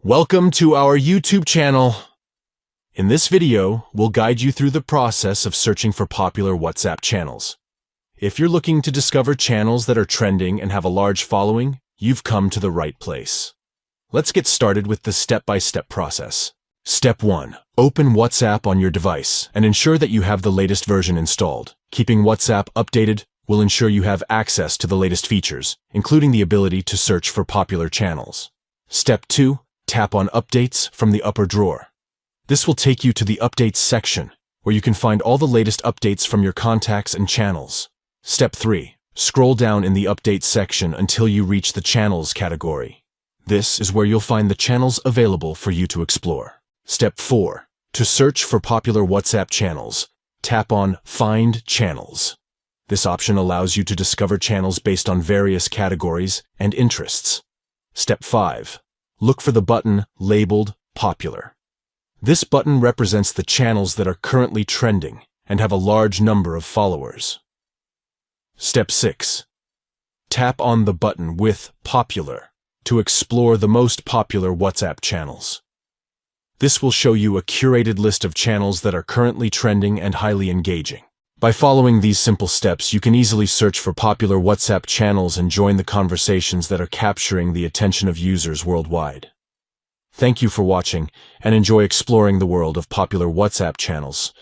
Welcome to our YouTube channel. In this video, we'll guide you through the process of searching for popular WhatsApp channels. If you're looking to discover channels that are trending and have a large following, you've come to the right place. Let's get started with the step-by-step process. Step 1. Open WhatsApp on your device and ensure that you have the latest version installed. Keeping WhatsApp updated will ensure you have access to the latest features, including the ability to search for popular channels. Step 2. Tap on Updates from the upper drawer. This will take you to the Updates section, where you can find all the latest updates from your contacts and channels. Step 3. Scroll down in the Updates section until you reach the Channels category. This is where you'll find the channels available for you to explore. Step 4. To search for popular WhatsApp channels, tap on Find Channels. This option allows you to discover channels based on various categories and interests. Step 5. Look for the button labeled Popular. This button represents the channels that are currently trending and have a large number of followers. Step 6. Tap on the button with Popular to explore the most popular WhatsApp channels. This will show you a curated list of channels that are currently trending and highly engaging. By following these simple steps, you can easily search for popular WhatsApp channels and join the conversations that are capturing the attention of users worldwide. Thank you for watching, and enjoy exploring the world of popular WhatsApp channels.